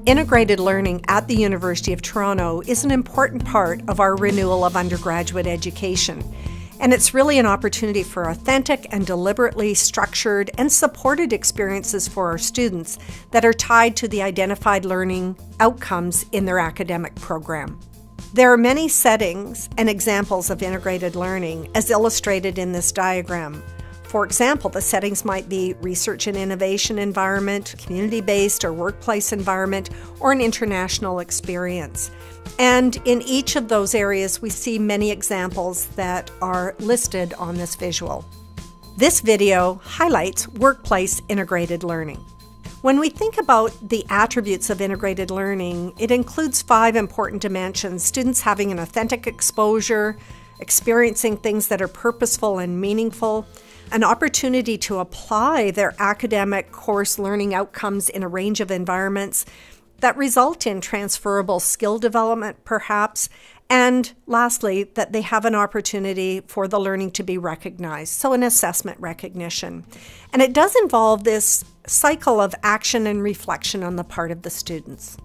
Integrated learning at the University of Toronto is an important part of our renewal of undergraduate education. And it's really an opportunity for authentic and deliberately structured and supported experiences for our students that are tied to the identified learning outcomes in their academic program. There are many settings and examples of integrated learning as illustrated in this diagram. For example, the settings might be research and innovation environment, community-based or workplace environment, or an international experience. And in each of those areas, we see many examples that are listed on this visual. This video highlights workplace integrated learning. When we think about the attributes of integrated learning, it includes 5 important dimensions: students having an authentic exposure, experiencing things that are purposeful and meaningful, an opportunity to apply their academic course learning outcomes in a range of environments that result in transferable skill development, perhaps, and lastly, that they have an opportunity for the learning to be recognized, so an assessment recognition. And it does involve this cycle of action and reflection on the part of the students.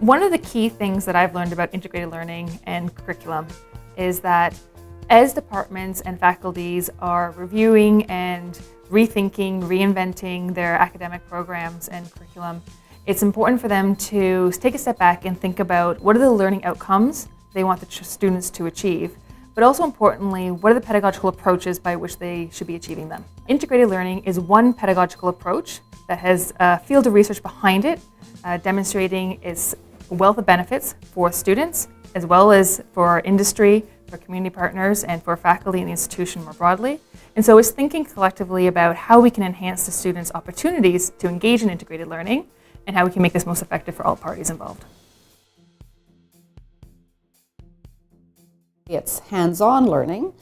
One of the key things that I've learned about integrated learning and curriculum is that as departments and faculties are reviewing and rethinking, reinventing their academic programs and curriculum, it's important for them to take a step back and think about what are the learning outcomes they want the students to achieve, but also importantly, what are the pedagogical approaches by which they should be achieving them. Integrated learning is one pedagogical approach that has a field of research behind it, demonstrating its wealth of benefits for students, as well as for industry, for community partners, and for faculty and the institution more broadly. And so it's thinking collectively about how we can enhance the students' opportunities to engage in integrated learning and how we can make this most effective for all parties involved. It's hands-on learning,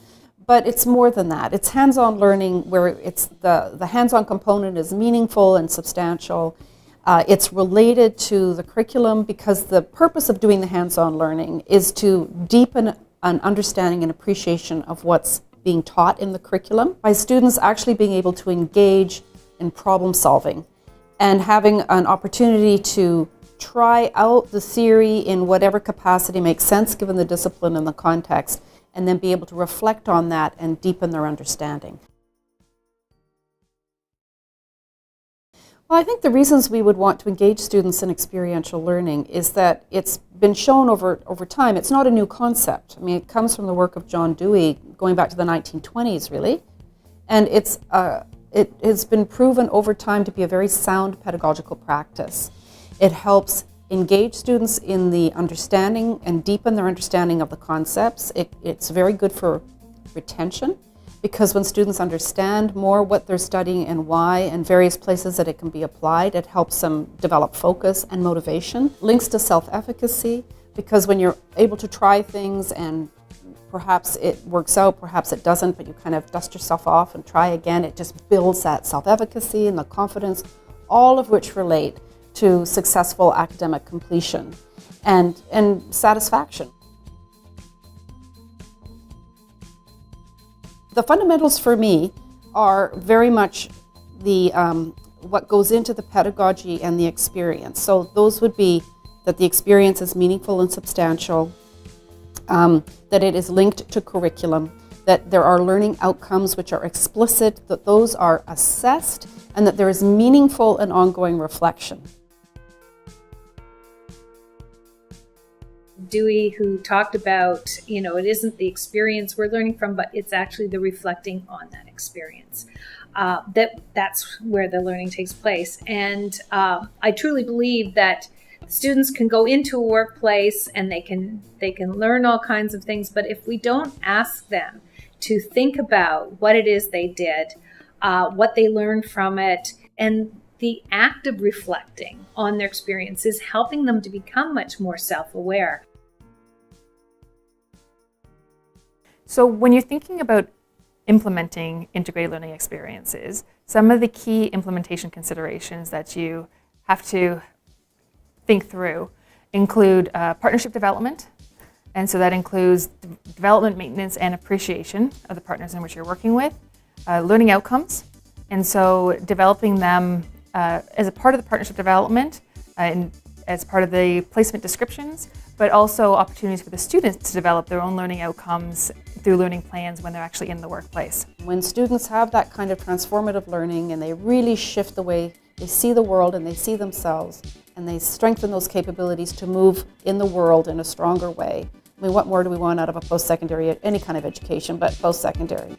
but it's more than that. It's hands-on learning where it's the hands-on component is meaningful and substantial. It's related to the curriculum because the purpose of doing the hands-on learning is to deepen an understanding and appreciation of what's being taught in the curriculum by students actually being able to engage in problem solving and having an opportunity to try out the theory in whatever capacity makes sense given the discipline and the context, and then be able to reflect on that and deepen their understanding. Well, I think the reasons we would want to engage students in experiential learning is that it's been shown over time. It's not a new concept. I mean, it comes from the work of John Dewey going back to the 1920s, really. And it has been proven over time to be a very sound pedagogical practice. It helps engage students in the understanding and deepen their understanding of the concepts. It's very good for retention, because when students understand more what they're studying and why and various places that it can be applied, it helps them develop focus and motivation. Links to self-efficacy, because when you're able to try things and perhaps it works out, perhaps it doesn't, but you kind of dust yourself off and try again, it just builds that self-efficacy and the confidence, all of which relate to successful academic completion and satisfaction. The fundamentals for me are very much the what goes into the pedagogy and the experience. So those would be that the experience is meaningful and substantial, that it is linked to curriculum, that there are learning outcomes which are explicit, that those are assessed, and that there is meaningful and ongoing reflection. Dewey, who talked about, it isn't the experience we're learning from, but it's actually the reflecting on that experience. That's where the learning takes place. And I truly believe that students can go into a workplace and they can learn all kinds of things, but if we don't ask them to think about what it is they did, what they learned from it, and the act of reflecting on their experience is helping them to become much more self-aware. So when you're thinking about implementing integrated learning experiences, some of the key implementation considerations that you have to think through include partnership development. And so that includes development, maintenance, and appreciation of the partners in which you're working with, learning outcomes. And so developing them as a part of the partnership development and as part of the placement descriptions, but also opportunities for the students to develop their own learning outcomes through learning plans when they're actually in the workplace. When students have that kind of transformative learning and they really shift the way they see the world and they see themselves, and they strengthen those capabilities to move in the world in a stronger way, I mean, what more do we want out of a post-secondary, any kind of education, but post-secondary?